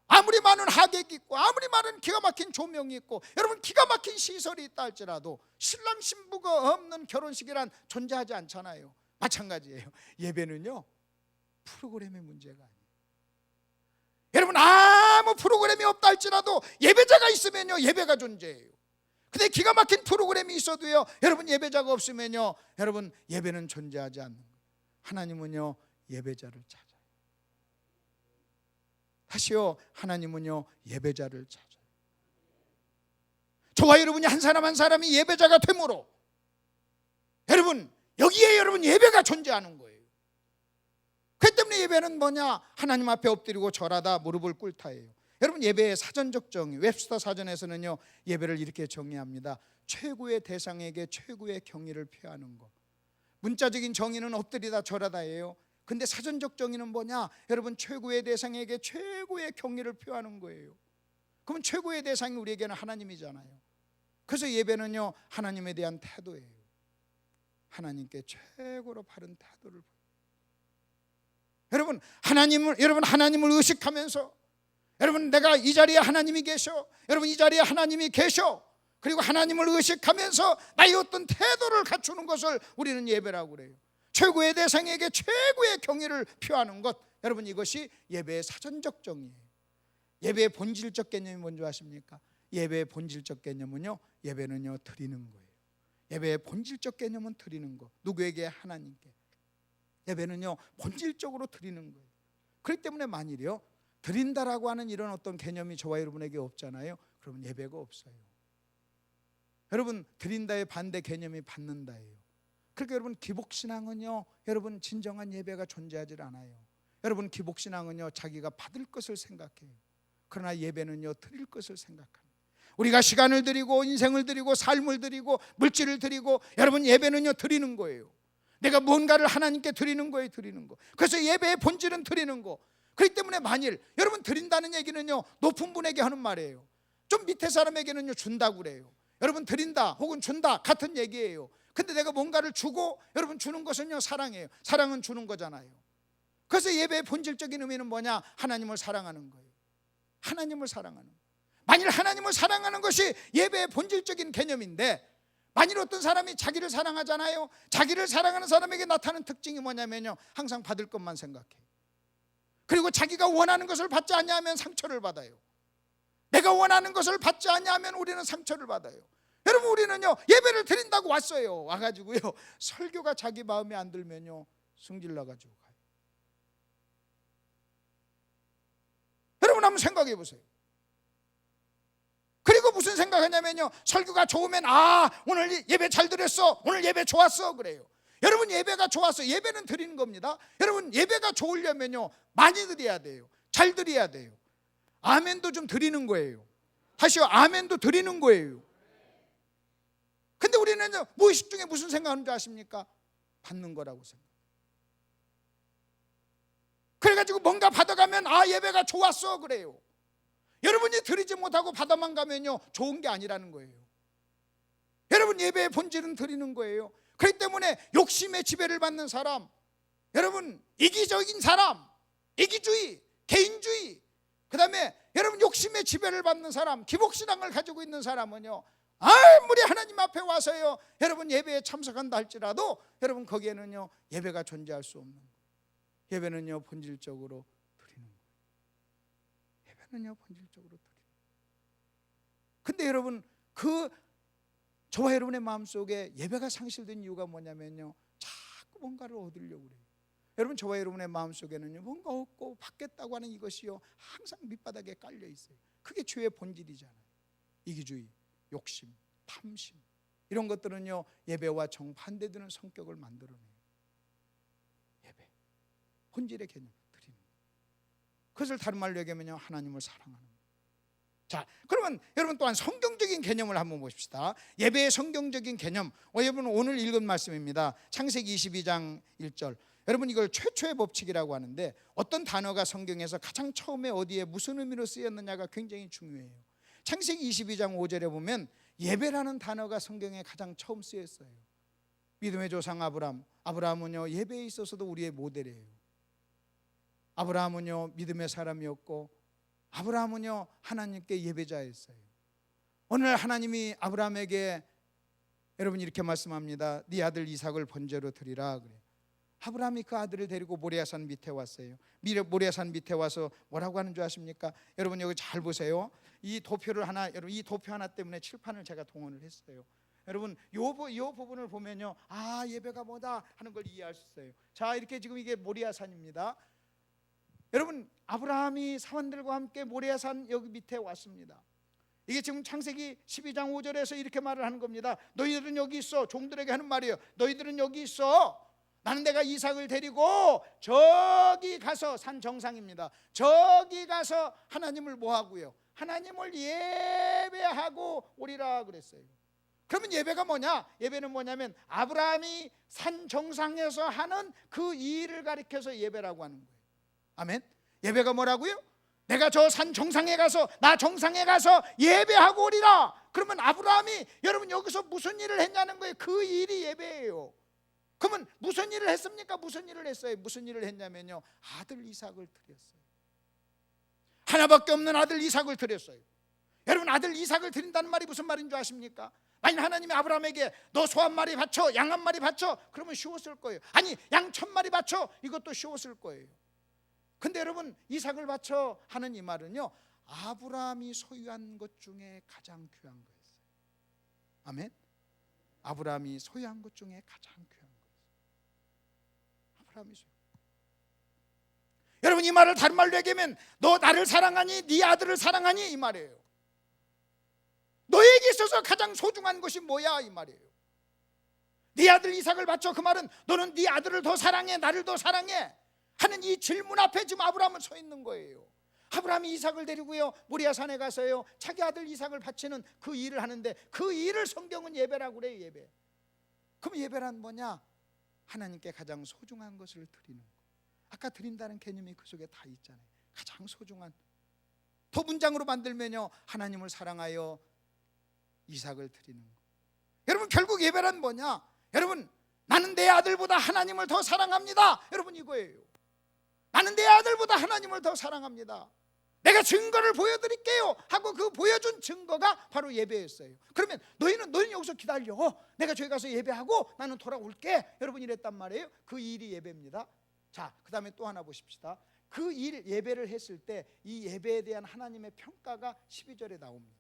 아무리 많은 하객이 있고 아무리 많은 기가 막힌 조명이 있고 여러분 기가 막힌 시설이 있다 할지라도 신랑 신부가 없는 결혼식이란 존재하지 않잖아요. 마찬가지예요. 예배는요, 프로그램의 문제가 아니에요. 여러분, 아무 프로그램이 없다 할지라도 예배자가 있으면요, 예배가 존재해요. 근데 기가 막힌 프로그램이 있어도요, 여러분 예배자가 없으면요, 여러분 예배는 존재하지 않는 거예요. 하나님은요, 예배자를 찾아요. 다시요, 하나님은요, 예배자를 찾아요. 저와 여러분이 한 사람 한 사람이 예배자가 되므로 여러분 여기에 여러분 예배가 존재하는 거예요. 그렇기 때문에 예배는 뭐냐? 하나님 앞에 엎드리고 절하다, 무릎을 꿇다예요. 여러분, 예배의 사전적 정의, 웹스터 사전에서는요, 예배를 이렇게 정의합니다. 최고의 대상에게 최고의 경의를 표하는 것. 문자적인 정의는 엎드리다 절하다예요. 근데 사전적 정의는 뭐냐? 여러분, 최고의 대상에게 최고의 경의를 표하는 거예요. 그럼 최고의 대상이 우리에게는 하나님이잖아요. 그래서 예배는요, 하나님에 대한 태도예요. 하나님께 최고로 바른 태도를 보여요. 여러분, 하나님을 의식하면서, 여러분 내가 이 자리에 하나님이 계셔, 여러분 이 자리에 하나님이 계셔, 그리고 하나님을 의식하면서 나의 어떤 태도를 갖추는 것을 우리는 예배라고 그래요. 최고의 대상에게 최고의 경의를 표하는 것, 여러분 이것이 예배의 사전적 정의예요. 예배의 본질적 개념이 뭔지 아십니까? 예배의 본질적 개념은요, 예배는요 드리는 거예요. 예배의 본질적 개념은 드리는 거. 누구에게? 하나님께. 예배는요 본질적으로 드리는 거예요. 그렇기 때문에 만일이요, 드린다라고 하는 이런 어떤 개념이 저와 여러분에게 없잖아요. 그러면 예배가 없어요. 여러분, 드린다의 반대 개념이 받는다예요. 그러니까 여러분, 기복신앙은요, 여러분 진정한 예배가 존재하지 않아요. 여러분, 기복신앙은요 자기가 받을 것을 생각해요. 그러나 예배는요 드릴 것을 생각합니다. 우리가 시간을 드리고 인생을 드리고 삶을 드리고 물질을 드리고, 여러분 예배는요 드리는 거예요. 내가 뭔가를 하나님께 드리는 거예요. 드리는 거. 그래서 예배의 본질은 드리는 거. 그렇기 때문에 만일 여러분 드린다는 얘기는요 높은 분에게 하는 말이에요. 좀 밑에 사람에게는요 준다고 그래요. 여러분 드린다 혹은 준다 같은 얘기예요. 근데 내가 뭔가를 주고, 여러분 주는 것은요 사랑이에요. 사랑은 주는 거잖아요. 그래서 예배의 본질적인 의미는 뭐냐? 하나님을 사랑하는 거예요. 하나님을 사랑하는 거예요. 만일 하나님을 사랑하는 것이 예배의 본질적인 개념인데, 만일 어떤 사람이 자기를 사랑하잖아요. 자기를 사랑하는 사람에게 나타나는 특징이 뭐냐면요, 항상 받을 것만 생각해요. 그리고 자기가 원하는 것을 받지 않냐면 상처를 받아요. 내가 원하는 것을 받지 않냐면 우리는 상처를 받아요. 여러분, 우리는요 예배를 드린다고 왔어요. 와가지고요 설교가 자기 마음에 안 들면요 승질 나가지고 가요. 여러분 한번 생각해 보세요. 그리고 무슨 생각하냐면요, 설교가 좋으면 오늘 예배 잘 드렸어, 오늘 예배 좋았어 그래요. 여러분, 예배가 좋았어, 예배는 드리는 겁니다. 여러분, 예배가 좋으려면요 많이 드려야 돼요. 잘 드려야 돼요. 아멘도 좀 드리는 거예요. 다시요, 아멘도 드리는 거예요. 근데 우리는 무의식 중에 무슨 생각하는 줄 아십니까? 받는 거라고 생각해요. 그래가지고 뭔가 받아가면 예배가 좋았어 그래요. 여러분이 드리지 못하고 받아만 가면요 좋은 게 아니라는 거예요. 여러분, 예배의 본질은 드리는 거예요. 그렇기 때문에 욕심의 지배를 받는 사람, 여러분 이기적인 사람, 이기주의, 개인주의, 그 다음에 여러분 욕심의 지배를 받는 사람, 기복신앙을 가지고 있는 사람은요, 아무리 하나님 앞에 와서요 여러분 예배에 참석한다 할지라도 여러분 거기에는요 예배가 존재할 수 없는 거예요. 예배는요 본질적으로 드리는 거예요. 예배는요 본질적으로 드리는 거예요. 근데 여러분 저와 여러분의 마음속에 예배가 상실된 이유가 뭐냐면요, 자꾸 뭔가를 얻으려고 그래요. 여러분 저와 여러분의 마음속에는요 뭔가 얻고 받겠다고 하는 이것이요 항상 밑바닥에 깔려 있어요. 그게 죄의 본질이잖아요. 이기주의, 욕심, 탐심, 이런 것들은요 예배와 정반대되는 성격을 만들어내요. 예배, 본질의 개념 드리는 거예요. 그것을 다른 말로 얘기하면요 하나님을 사랑하는 거예요. 자, 그러면 여러분 또한 성경적인 개념을 한번 보십시다. 예배의 성경적인 개념, 여러분 오늘 읽은 말씀입니다. 창세기 22장 1절. 여러분 이걸 최초의 법칙이라고 하는데, 어떤 단어가 성경에서 가장 처음에 어디에 무슨 의미로 쓰였느냐가 굉장히 중요해요. 창세기 22장 5절에 보면 예배라는 단어가 성경에 가장 처음 쓰였어요. 믿음의 조상 아브라함은요 예배에 있어서도 우리의 모델이에요. 아브라함은요 믿음의 사람이었고, 아브라함은요 하나님께 예배자였어요. 어느 날 하나님이 아브라함에게 여러분 이렇게 말씀합니다. 네 아들 이삭을 번제로 드리라 그래요. 아브라함이 그 아들을 데리고 모리아산 밑에 왔어요. 모리아산 밑에 와서 뭐라고 하는 줄 아십니까? 여러분 여기 잘 보세요. 이 도표 하나 때문에 칠판을 제가 동원을 했어요. 여러분 이 부분을 보면요, 예배가 뭐다 하는 걸 이해할 수 있어요. 자, 이렇게 지금 이게 모리아산입니다. 여러분 아브라함이 사원들과 함께 모리아산 여기 밑에 왔습니다. 이게 지금 창세기 12장 5절에서 이렇게 말을 하는 겁니다. 너희들은 여기 있어. 종들에게 하는 말이에요. 너희들은 여기 있어. 나는 내가 이삭을 데리고 저기 가서, 산 정상입니다, 저기 가서 하나님을 뭐하고요? 하나님을 예배하고 오리라 그랬어요. 그러면 예배가 뭐냐? 예배는 뭐냐면 아브라함이 산 정상에서 하는 그 일을 가리켜서 예배라고 하는 거예요. 아멘. 예배가 뭐라고요? 내가 저 산 정상에 가서, 나 정상에 가서 예배하고 오리라. 그러면 아브라함이 여러분 여기서 무슨 일을 했냐는 거예요. 그 일이 예배예요. 그러면 무슨 일을 했습니까? 무슨 일을 했어요? 무슨 일을 했냐면요, 아들 이삭을 드렸어요. 하나밖에 없는 아들 이삭을 드렸어요. 여러분 아들 이삭을 드린다는 말이 무슨 말인 줄 아십니까? 만약 하나님이 아브라함에게 너 소 한 마리 바쳐, 양 한 마리 바쳐, 그러면 쉬웠을 거예요. 아니 양 1000마리 바쳐, 이것도 쉬웠을 거예요. 근데 여러분 이삭을 바쳐 하는 이 말은요, 아브라함이 소유한 것 중에 가장 귀한 거였어요. 아멘. 아브라함이 소유한 것 중에 가장 귀한 거였어요. 아브라함이 소유. 여러분 이 말을 다른 말로 얘기하면 너 나를 사랑하니 네 아들을 사랑하니 이 말이에요. 너에게 있어서 가장 소중한 것이 뭐야 이 말이에요. 네 아들 이삭을 바쳐, 그 말은 너는 네 아들을 더 사랑해, 나를 더 사랑해 하는 이 질문 앞에 지금 아브라함은 서 있는 거예요. 아브라함이 이삭을 데리고요 모리아산에 가서요 자기 아들 이삭을 바치는 그 일을 하는데, 그 일을 성경은 예배라고 그래요. 예배. 그럼 예배란 뭐냐? 하나님께 가장 소중한 것을 드리는 거. 아까 드린다는 개념이 그 속에 다 있잖아요. 가장 소중한. 더 문장으로 만들면요, 하나님을 사랑하여 이삭을 드리는 거. 여러분 결국 예배란 뭐냐? 여러분 나는 내 아들보다 하나님을 더 사랑합니다. 여러분 이거예요. 나는 내 아들보다 하나님을 더 사랑합니다. 내가 증거를 보여드릴게요 하고 그 보여준 증거가 바로 예배였어요. 그러면 너희는 여기서 기다려. 내가 저기 가서 예배하고 나는 돌아올게. 여러분 이랬단 말이에요. 그 일이 예배입니다. 자, 그 다음에 또 하나 보십시다. 그 일 예배를 했을 때 이 예배에 대한 하나님의 평가가 12절에 나옵니다.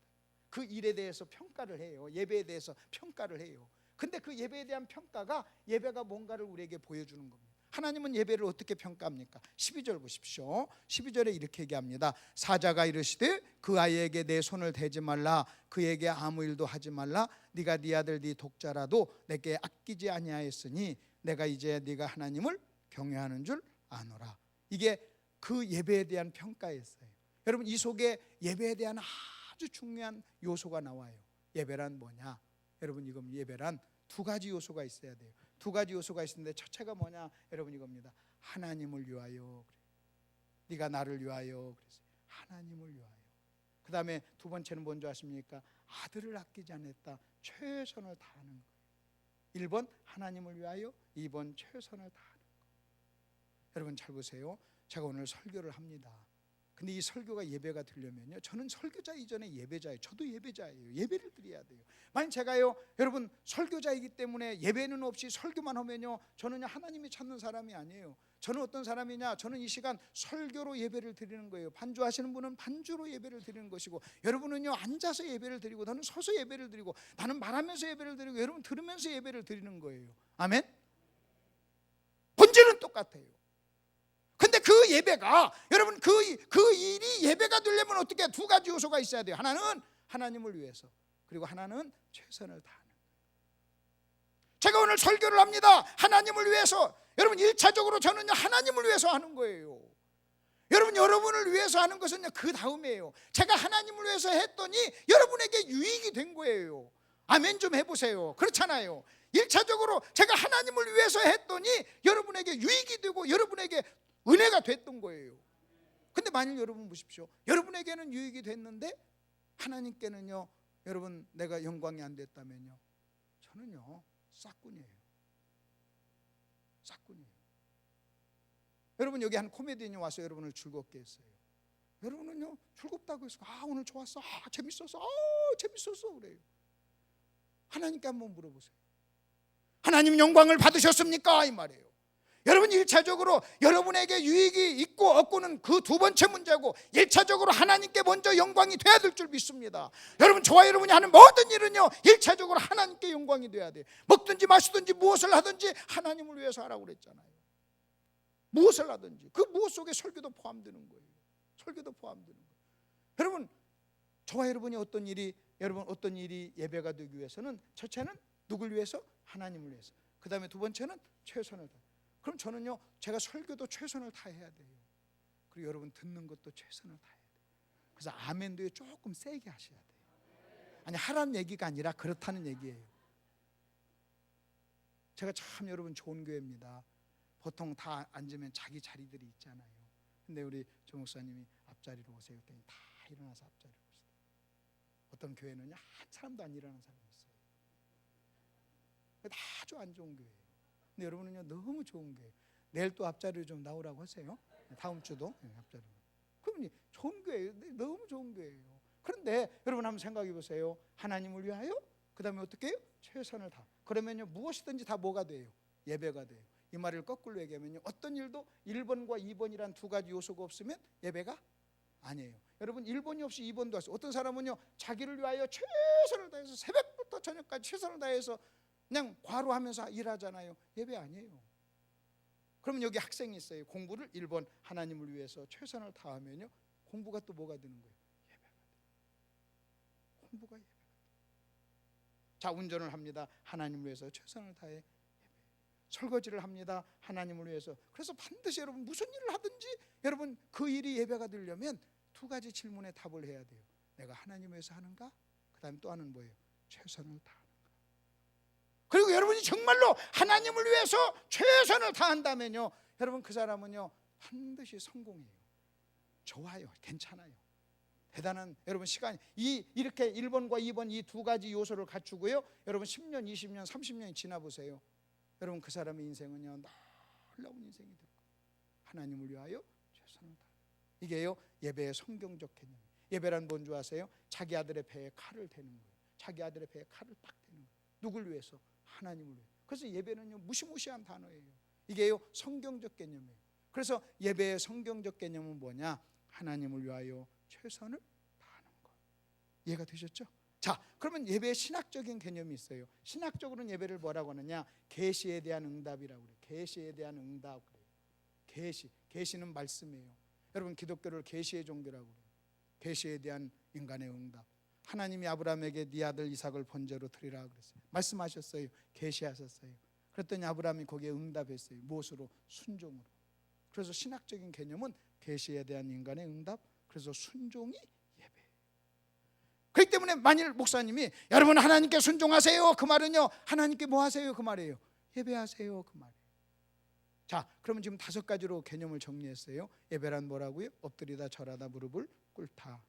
그 일에 대해서 평가를 해요. 예배에 대해서 평가를 해요. 근데 그 예배에 대한 평가가 예배가 뭔가를 우리에게 보여주는 겁니다. 하나님은 예배를 어떻게 평가합니까? 12절 보십시오. 12절에 이렇게 얘기합니다. 사자가 이르시되 그 아이에게 내 손을 대지 말라, 그에게 아무 일도 하지 말라. 네가 네 아들 네 독자라도 내게 아끼지 아니하였으니 내가 이제 네가 하나님을 경외하는 줄 아노라. 이게 그 예배에 대한 평가였어요. 여러분 이 속에 예배에 대한 아주 중요한 요소가 나와요. 예배란 뭐냐? 여러분 이건 예배란 두 가지 요소가 있어야 돼요. 두 가지 요소가 있는데 첫째가 뭐냐? 여러분 이겁니다. 하나님을 위하여. 네가 나를 위하여. 그랬어요. 하나님을 위하여. 그 다음에 두 번째는 뭔지 아십니까? 아들을 아끼지 않았다. 최선을 다하는 거예요. 1번 하나님을 위하여, 2번 최선을 다하는 거예요. 여러분 잘 보세요. 제가 오늘 설교를 합니다. 근데 이 설교가 예배가 되려면요, 저는 설교자 이전에 예배자예요. 저도 예배자예요. 예배를 드려야 돼요. 만약 제가요, 여러분 설교자이기 때문에 예배는 없이 설교만 하면요, 저는요 하나님이 찾는 사람이 아니에요. 저는 어떤 사람이냐, 저는 이 시간 설교로 예배를 드리는 거예요. 반주하시는 분은 반주로 예배를 드리는 것이고, 여러분은요 앉아서 예배를 드리고, 나는 서서 예배를 드리고, 나는 말하면서 예배를 드리고, 여러분 들으면서 예배를 드리는 거예요. 아멘. 본질은 똑같아요. 근데 그 예배가, 여러분 그 일이 예배가 되려면 어떻게, 두 가지 요소가 있어야 돼요. 하나는 하나님을 위해서, 그리고 하나는 최선을 다하는. 제가 오늘 설교를 합니다. 하나님을 위해서. 여러분 1차적으로 저는요 하나님을 위해서 하는 거예요. 여러분을 위해서 하는 것은요 그 다음이에요. 제가 하나님을 위해서 했더니 여러분에게 유익이 된 거예요. 아멘 좀 해보세요. 그렇잖아요. 1차적으로 제가 하나님을 위해서 했더니 여러분에게 유익이 되고 여러분에게 은혜가 됐던 거예요. 근데 만일 여러분 보십시오, 여러분에게는 유익이 됐는데 하나님께는요, 여러분 내가 영광이 안 됐다면요, 저는요 싹군이에요. 싹군이에요. 여러분 여기 한 코미디언이 와서 여러분을 즐겁게 했어요. 여러분은요 즐겁다고 해서 오늘 좋았어, 재밌었어, 재밌었어 그래요. 하나님께 한번 물어보세요. 하나님 영광을 받으셨습니까? 이 말이에요. 여러분 1차적으로 여러분에게 유익이 있고 없고는 그 두 번째 문제고, 1차적으로 하나님께 먼저 영광이 돼야 될 줄 믿습니다. 여러분 저와 여러분이 하는 모든 일은요 1차적으로 하나님께 영광이 돼야 돼요. 먹든지 마시든지 무엇을 하든지 하나님을 위해서 하라고 그랬잖아요. 무엇을 하든지 그 무엇 속에 설교도 포함되는 거예요. 설교도 포함되는 거예요. 여러분 저와 여러분이 어떤 일이 예배가 되기 위해서는, 첫째는 누굴 위해서? 하나님을 위해서. 그 다음에 두 번째는 최선을 다해. 그럼 저는요 제가 설교도 최선을 다해야 돼요. 그리고 여러분 듣는 것도 최선을 다해야 돼요. 그래서 아멘도 조금 세게 하셔야 돼요. 아니 하라는 얘기가 아니라 그렇다는 얘기예요. 제가 참 여러분 좋은 교회입니다. 보통 다 앉으면 자기 자리들이 있잖아요. 근데 우리 조 목사님이 앞자리로 오세요 했더니 다 일어나서 앞자리로 오시더라고요. 어떤 교회는요 한 사람도 안 일어나는 사람이 있어요. 아주 안 좋은 교회예요. 근데 여러분은요 너무 좋은 교회예요. 내일 또 앞자리로 좀 나오라고 하세요. 다음 주도 앞자리로. 그러면 좋은 교회예요. 너무 좋은 교회예요. 그런데 여러분 한번 생각해 보세요. 하나님을 위하여, 그 다음에 어떻게 해요? 최선을 다. 그러면요 무엇이든지 다 뭐가 돼요? 예배가 돼요. 이 말을 거꾸로 얘기하면요, 어떤 일도 1번과 2번이란 두 가지 요소가 없으면 예배가 아니에요. 여러분 1번이 없이 2번도 하세요. 어떤 사람은요 자기를 위하여 최선을 다해서 새벽부터 저녁까지 최선을 다해서 그냥 과로하면서 일하잖아요. 예배 아니에요. 그러면 여기 학생이 있어요. 공부를 1번 하나님을 위해서 최선을 다하면요, 공부가 또 뭐가 되는 거예요? 예배가 돼요. 공부가 예배가 돼요. 자, 운전을 합니다. 하나님을 위해서 최선을 다해 예배. 설거지를 합니다. 하나님을 위해서. 그래서 반드시 여러분 무슨 일을 하든지 여러분 그 일이 예배가 되려면 두 가지 질문에 답을 해야 돼요. 내가 하나님을 위해서 하는가? 그 다음에 또 하는 뭐예요? 최선을 다하는가? 그리고 여러분이 정말로 하나님을 위해서 최선을 다한다면요, 여러분 그 사람은요 반드시 성공해요. 좋아요. 괜찮아요. 대단한 여러분 시간이 이렇게 1번과 2번 이 두 가지 요소를 갖추고요, 여러분 10년, 20년, 30년이 지나 보세요. 여러분 그 사람의 인생은요 놀라운 인생이 될 거예요. 하나님을 위하여 최선을 다. 이게요 예배의 성경적 개념. 예배란 뭔 줄 아세요? 자기 아들의 배에 칼을 대는 거예요. 자기 아들의 배에 칼을 딱 대는 거예요. 누굴 위해서? 하나님을 위해. 그래서 예배는요 무시무시한 단어예요. 이게요 성경적 개념이에요. 그래서 예배의 성경적 개념은 뭐냐? 하나님을 위하여 최선을 다하는 것. 이해가 되셨죠? 자, 그러면 예배의 신학적인 개념이 있어요. 신학적으로는 예배를 뭐라고 하느냐? 계시에 대한 응답이라고 그래요. 계시에 대한 응답. 계시는 말씀이에요. 여러분 기독교를 계시의 종교라고 그래요. 계시에 대한 인간의 응답. 하나님이 아브라함에게 네 아들 이삭을 번제로 드리라 그랬어요. 말씀하셨어요. 계시하셨어요. 그랬더니 아브라함이 거기에 응답했어요. 무엇으로? 순종으로. 그래서 신학적인 개념은 계시에 대한 인간의 응답, 그래서 순종이 예배예요. 그렇기 때문에 만일 목사님이 여러분 하나님께 순종하세요, 그 말은요 하나님께 뭐 하세요? 그 말이에요. 예배하세요, 그 말이에요. 자, 그러면 지금 5가지로 개념을 정리했어요. 예배란 뭐라고요? 엎드리다 절하다 무릎을 꿇다.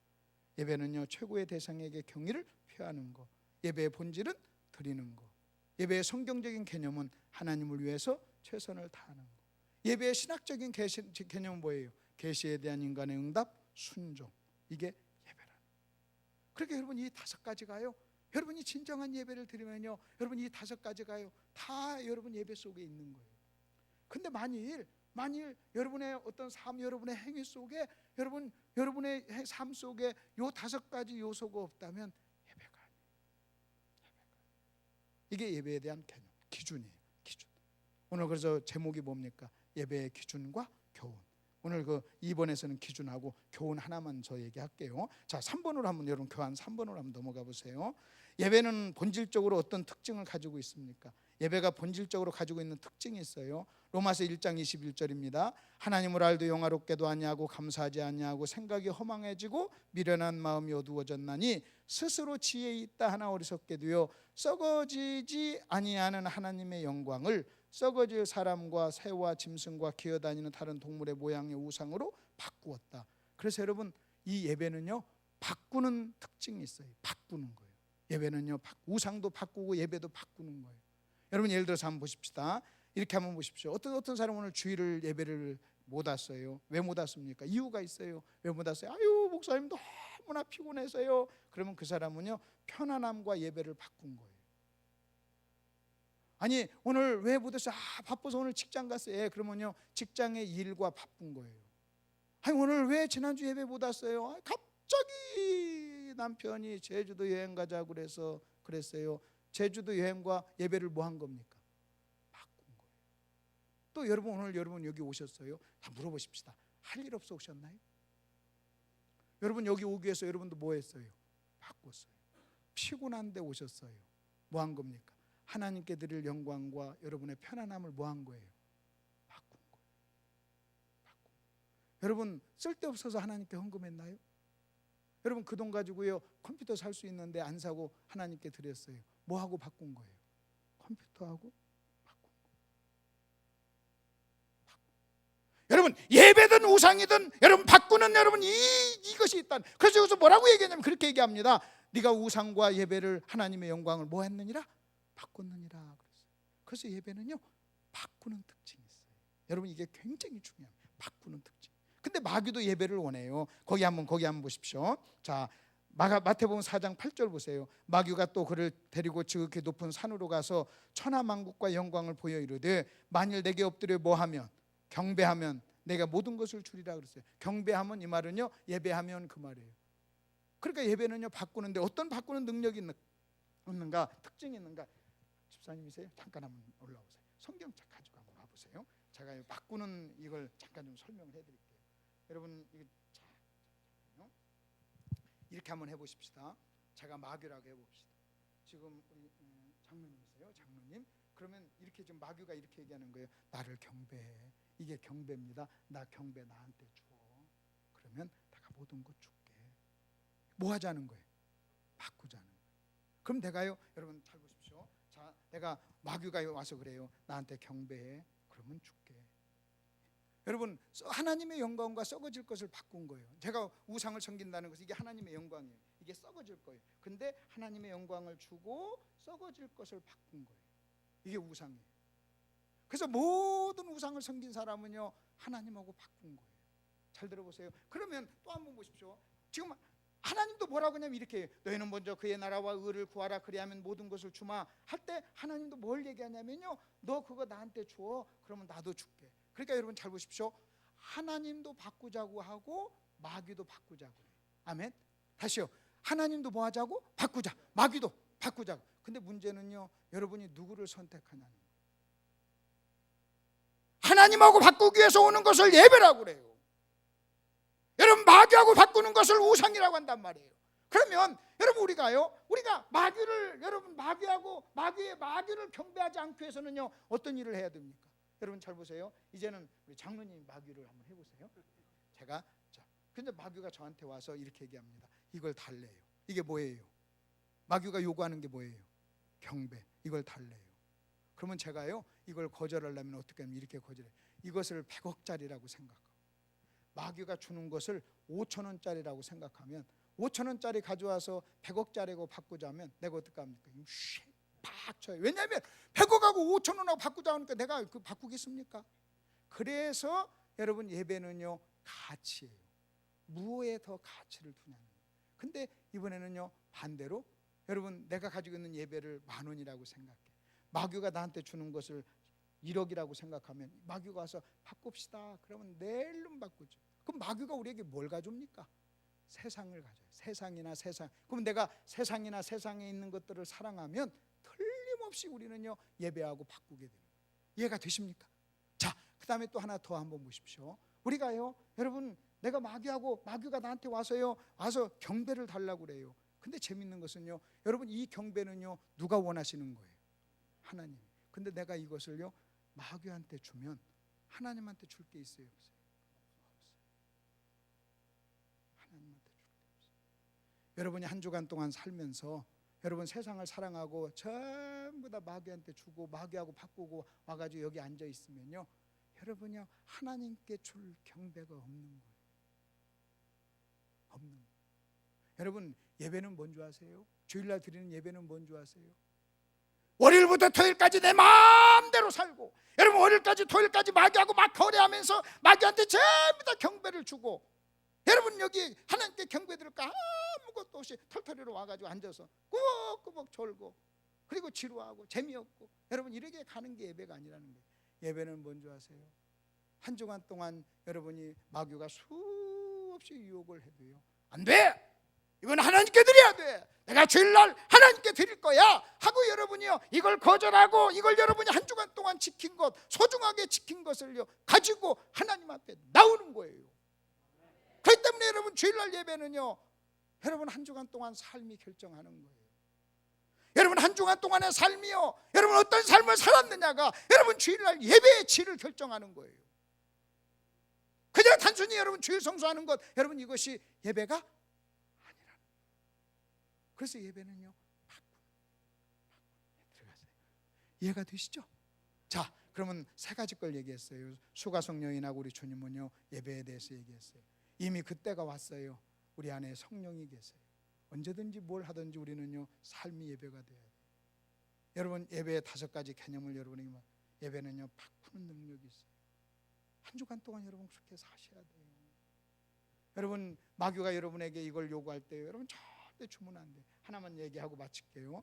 예배는요 최고의 대상에게 경의를 표하는 거. 예배의 본질은 드리는 거. 예배의 성경적인 개념은 하나님을 위해서 최선을 다하는 거. 예배의 신학적인 개념은 뭐예요? 계시에 대한 인간의 응답, 순종. 이게 예배라는. 그러니까 여러분 이 5가지가요, 여러분이 진정한 예배를 드리면요, 여러분 이 5가지가요 다 여러분 예배 속에 있는 거예요. 근데 만일 여러분의 어떤 삶, 여러분의 행위 속에, 여러분의 삶 속에 요 5가지 요소가 없다면 예배가 아니에요. 이게 예배에 대한 개념, 기준이에요. 기준. 오늘 그래서 제목이 뭡니까? 예배의 기준과 교훈. 오늘 그 2번에서는 기준하고 교훈 하나만 저 얘기할게요. 자, 3번으로 한번 여러분 교환 3번으로 한번 넘어가 보세요. 예배는 본질적으로 어떤 특징을 가지고 있습니까? 예배가 본질적으로 가지고 있는 특징이 있어요. 로마서 1장 21절입니다. 하나님을 알도 영화롭게도 아니하고 감사하지 아니하고 생각이 허망해지고 미련한 마음이 어두워졌나니 스스로 지혜 있다 하나 어리석게 되어 썩어지지 아니하는 하나님의 영광을 썩어질 사람과 새와 짐승과 기어다니는 다른 동물의 모양의 우상으로 바꾸었다. 그래서 여러분 이 예배는요 바꾸는 특징이 있어요. 바꾸는 거예요. 예배는요 우상도 바꾸고 예배도 바꾸는 거예요. 여러분 예를 들어서 한번 보십시다. 이렇게 한번 보십시오. 어떤 사람은 오늘 주일을 예배를 못 왔어요. 왜 못 왔습니까? 이유가 있어요. 왜 못 왔어요? 아유 목사님 너무나 피곤해서요. 그러면 그 사람은요 편안함과 예배를 바꾼 거예요. 아니 오늘 왜 못 왔어요? 바빠서 오늘 직장 갔어요. 예, 그러면요 직장의 일과 바쁜 거예요. 아니 오늘 왜 지난주 예배 못 왔어요? 갑자기 남편이 제주도 여행 가자고 그랬어요. 제주도 여행과 예배를 뭐 한 겁니까? 바꾼 거예요. 또 여러분 여기 오셨어요? 다 물어보십시다. 할 일 없어 오셨나요? 여러분 여기 오기 위해서 여러분도 뭐 했어요? 바꿨어요. 피곤한데 오셨어요. 뭐 한 겁니까? 하나님께 드릴 영광과 여러분의 편안함을 뭐 한 거예요? 바꾼 거예요. 여러분 쓸데없어서 하나님께 헌금했나요? 여러분 그 돈 가지고요 컴퓨터 살 수 있는데 안 사고 하나님께 드렸어요. 뭐 하고 바꾼 거예요? 컴퓨터하고 바꾼 거예요. 여러분 예배든 우상이든 여러분 바꾸는 여러분 이것이 있다. 그래서 여기서 뭐라고 얘기하냐면 그렇게 얘기합니다. 네가 우상과 예배를 하나님의 영광을 뭐 했느니라? 바꿨느니라 그랬어요. 그래서 예배는요 바꾸는 특징이 있어요. 여러분 이게 굉장히 중요합니다. 바꾸는 특징. 근데 마귀도 예배를 원해요. 거기 한번 보십시오. 자 마태복음 4장 8절 보세요. 마귀가 또 그를 데리고 지극히 높은 산으로 가서 천하만국과 영광을 보여 이르되 만일 내게 엎드려 뭐하면 경배하면 내가 모든 것을 주리라 그랬어요. 경배하면 이 말은요 예배하면 그 말이에요. 그러니까 예배는요 바꾸는데 어떤 바꾸는 능력이 있는가, 특징이 있는가? 집사님이세요? 잠깐 한번 올라오세요. 성경 가지고 한번 와보세요. 제가 바꾸는 이걸 잠깐 좀 설명을 해드릴게요. 여러분 이렇게 한번 해보십시다. 제가 마귀라고 해봅시다. 지금 우리 장로님이세요, 장로님. 그러면 이렇게 지금 마귀가 이렇게 얘기하는 거예요. 나를 경배해. 이게 경배입니다. 나 경배 나한테 줘. 그러면 내가 모든 것 줄게. 뭐 하자는 거예요? 바꾸자는 거예요. 그럼 내가요, 여러분 잘 보십시오. 자, 내가 마귀가 와서 그래요. 나한테 경배해. 그러면 줄게. 여러분 하나님의 영광과 썩어질 것을 바꾼 거예요. 제가 우상을 섬긴다는 것은 이게 하나님의 영광이에요. 이게 썩어질 거예요. 근데 하나님의 영광을 주고 썩어질 것을 바꾼 거예요. 이게 우상이에요. 그래서 모든 우상을 섬긴 사람은요 하나님하고 바꾼 거예요. 잘 들어보세요. 그러면 또 한번 보십시오. 지금 하나님도 뭐라고 하냐면 이렇게 해요. 너희는 먼저 그의 나라와 의를 구하라 그리하면 모든 것을 주마 할 때 하나님도 뭘 얘기하냐면요 너 그거 나한테 줘. 그러면 나도 줄게. 그러니까 여러분 잘 보십시오. 하나님도 바꾸자고 하고 마귀도 바꾸자고 해요. 아멘. 다시요. 하나님도 뭐 하자고? 바꾸자. 마귀도 바꾸자고. 근데 문제는요 여러분이 누구를 선택하냐는 거예요. 하나님하고 바꾸기 위해서 오는 것을 예배라고 그래요. 여러분 마귀하고 바꾸는 것을 우상이라고 한단 말이에요. 그러면 여러분 우리가 마귀를 여러분 마귀를 경배하지 않기 위해서는요 어떤 일을 해야 됩니까? 여러분 잘 보세요. 이제는 우리 장로님 마귀를 한번 해보세요. 근데 마귀가 저한테 와서 이렇게 얘기합니다. 이걸 달래요. 이게 뭐예요? 마귀가 요구하는 게 뭐예요? 경배. 이걸 달래요. 그러면 제가요 이걸 거절하려면 어떻게 하면 이렇게 거절해요. 이것을 100억짜리라고 생각하고 마귀가 주는 것을 5,000원짜리라고 생각하면 5,000원짜리 가져와서 100억짜리고 바꾸자면 내가 어떻게 합니까? 팍 쳐요. 왜냐하면 100억하고 5,000원하고 바꾸자 하니까 내가 그 바꾸겠습니까? 그래서 여러분 예배는요 가치예요. 무엇에 더 가치를 두냐는 거예요. 근데 이번에는요 반대로 여러분 내가 가지고 있는 예배를 10,000원이라고 생각해. 마귀가 나한테 주는 것을 1억이라고 생각하면 마귀가 와서 바꿉시다 그러면 낼름 바꾸죠. 그럼 마귀가 우리에게 뭘 가져옵니까? 세상을 가져요. 세상이나 세상. 그럼 내가 세상이나 세상에 있는 것들을 사랑하면 틀림없이 우리는요 예배하고 바꾸게 되는 거예요. 이해가 되십니까? 자, 그 다음에 또 하나 더 한번 보십시오. 우리가요 여러분 내가 마귀가 나한테 와서 경배를 달라고 그래요. 근데 재밌는 것은요 여러분 이 경배는요 누가 원하시는 거예요? 하나님. 근데 내가 이것을요 마귀한테 주면 하나님한테 줄 게 있어요? 없어요? 하나님한테 줄 게 없어요. 여러분이 한 주간 동안 살면서 여러분 세상을 사랑하고 전부 다 마귀한테 주고 마귀하고 바꾸고 와가지고 여기 앉아 있으면요 여러분이요 하나님께 줄 경배가 없는 거예요. 없는 거예요. 여러분 예배는 뭔지 아세요? 주일날 드리는 예배는 뭔지 아세요? 월요일부터 토요일까지 내 마음대로 살고 여러분 월요일까지 토요일까지 마귀하고 막 거래하면서 마귀한테 전부 다 경배를 주고 여러분 여기 하나님께 경배 드릴까 아무것도 없이 털털이로 와가지고 앉아서 꾸벅꾸벅 졸고 그리고 지루하고 재미없고 여러분 이렇게 가는 게 예배가 아니라는 거예요. 예배는 뭔지 아세요? 한 주간 동안 여러분이 마귀가 수없이 유혹을 해도요 안 돼! 이건 하나님께 드려야 돼. 내가 주일날 하나님께 드릴 거야 하고 여러분이요 이걸 거절하고 이걸 여러분이 한 주간 동안 지킨 것 소중하게 지킨 것을요 가지고 하나님 앞에 나오는 거예요. 그렇기 때문에 여러분 주일날 예배는요 여러분 한 주간 동안 삶이 결정하는 거예요. 여러분 한 주간 동안의 삶이요 여러분 어떤 삶을 살았느냐가 여러분 주일날 예배의 질을 결정하는 거예요. 그냥 단순히 여러분 주일 성수하는 것 여러분 이것이 예배가 아니라는 거예요. 그래서 예배는요 들어가세요. 이해가 되시죠? 자, 그러면 세 가지 걸 얘기했어요. 수가성령이나 우리 주님은요 예배에 대해서 얘기했어요. 이미 그때가 왔어요. 우리 안에 성령이 계세요. 언제든지 뭘 하든지 우리는요 삶이 예배가 돼야 돼요. 여러분 예배의 5가지 개념을 여러분에게 예배는요 바꾸는 능력이 있어요. 한 주간 동안 여러분 그렇게 사셔야 돼요. 여러분 마귀가 여러분에게 이걸 요구할 때 여러분 절대 주면 안 돼요. 하나만 얘기하고 마칠게요.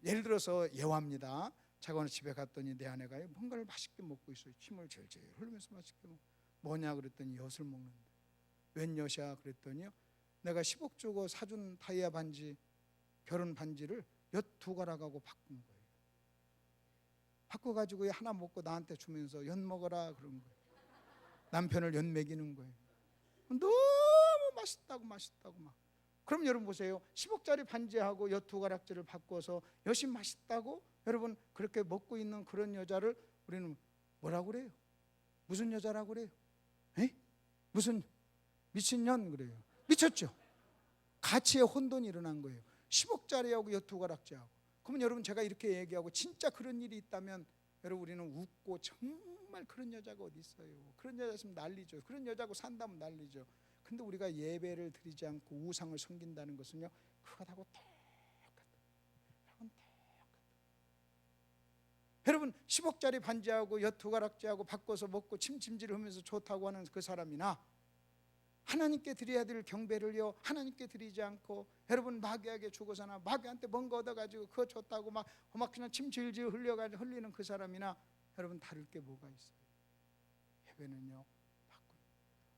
예를 들어서 예화입니다. 제가 오늘 집에 갔더니 내 아내가 뭔가를 맛있게 먹고 있어요. 침을 질질 흘리면서 맛있게 먹고 뭐냐 그랬더니 엿을 먹는데 웬 엿이야 그랬더니요 내가 10억 주고 사준 다이아 반지 결혼 반지를 엿 2가락하고 바꾼 거예요. 바꿔가지고 하나 먹고 나한테 주면서 엿 먹어라 그런 거예요. 남편을 엿 먹이는 거예요. 너무 맛있다고 막. 그럼 여러분 보세요. 10억짜리 반지하고 엿 2가락지를 바꿔서 엿이 맛있다고 여러분 그렇게 먹고 있는 그런 여자를 우리는 뭐라고 그래요? 무슨 여자라고 그래요? 에? 무슨 미친년 그래요. 미쳤죠? 가치의 혼돈이 일어난 거예요. 10억짜리하고 엿 2가락지하고. 그러면 여러분 제가 이렇게 얘기하고 진짜 그런 일이 있다면 여러분 우리는 웃고 정말 그런 여자가 어디 있어요? 그런 여자 있으면 난리죠. 그런 여자하고 산다면 난리죠. 근데 우리가 예배를 드리지 않고 우상을 섬긴다는 것은요 그것하고 똑같아요. 여러분 10억짜리 반지하고 엿 2가락지하고 바꿔서 먹고 침찜질을 하면서 좋다고 하는 그 사람이나 하나님께 드려야 될 경배를요 하나님께 드리지 않고 여러분 마귀에게 주고서나 마귀한테 뭔가 얻어가지고 그거 줬다고 막 그냥 침 질질 흘려가지고 흘리는 그 사람이나 여러분 다를 게 뭐가 있어요? 예배는요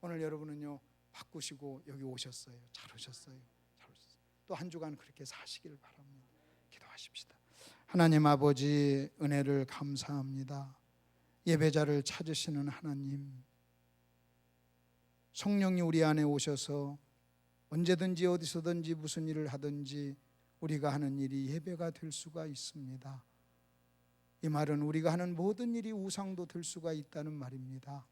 오늘 여러분은요 바꾸시고 여기 오셨어요. 잘 오셨어요. 또 한 주간 그렇게 사시기를 바랍니다. 기도하십시다. 하나님 아버지 은혜를 감사합니다. 예배자를 찾으시는 하나님, 성령이 우리 안에 오셔서 언제든지 어디서든지 무슨 일을 하든지 우리가 하는 일이 예배가 될 수가 있습니다. 이 말은 우리가 하는 모든 일이 우상도 될 수가 있다는 말입니다.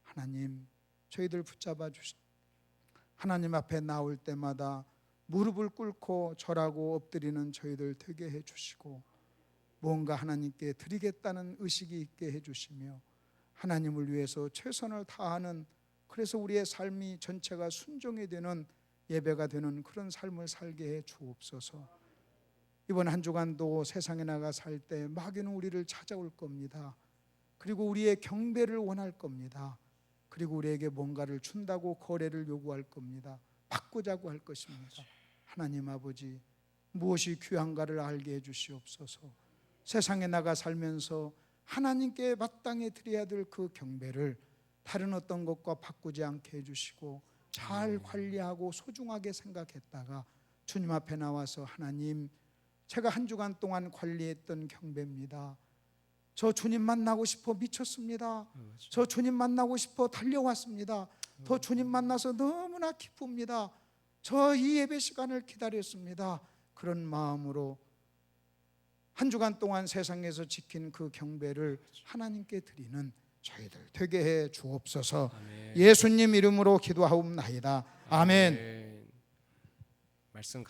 하나님, 저희들 붙잡아 주시고 하나님 앞에 나올 때마다 무릎을 꿇고 절하고 엎드리는 저희들 되게 해주시고 무언가 하나님께 드리겠다는 의식이 있게 해주시며 하나님을 위해서 최선을 다하는, 그래서 우리의 삶이 전체가 순종이 되는 예배가 되는 그런 삶을 살게 해 주옵소서. 이번 한 주간도 세상에 나가 살 때 마귀는 우리를 찾아올 겁니다. 그리고 우리의 경배를 원할 겁니다. 그리고 우리에게 뭔가를 준다고 거래를 요구할 겁니다. 바꾸자고 할 것입니다. 하나님 아버지, 무엇이 귀한가를 알게 해주시옵소서. 세상에 나가 살면서 하나님께 마땅히 드려야 될 그 경배를 다른 어떤 것과 바꾸지 않게 해주시고 잘 관리하고 소중하게 생각했다가 주님 앞에 나와서 하나님, 제가 한 주간 동안 관리했던 경배입니다. 저 주님 만나고 싶어 미쳤습니다. 저 주님 만나고 싶어 달려왔습니다. 더 주님 만나서 너무나 기쁩니다. 저 이 예배 시간을 기다렸습니다. 그런 마음으로 한 주간 동안 세상에서 지킨 그 경배를 하나님께 드리는 저희들 되게 해 주옵소서. 아멘. 예수님 이름으로 기도하옵나이다. 아멘. 말씀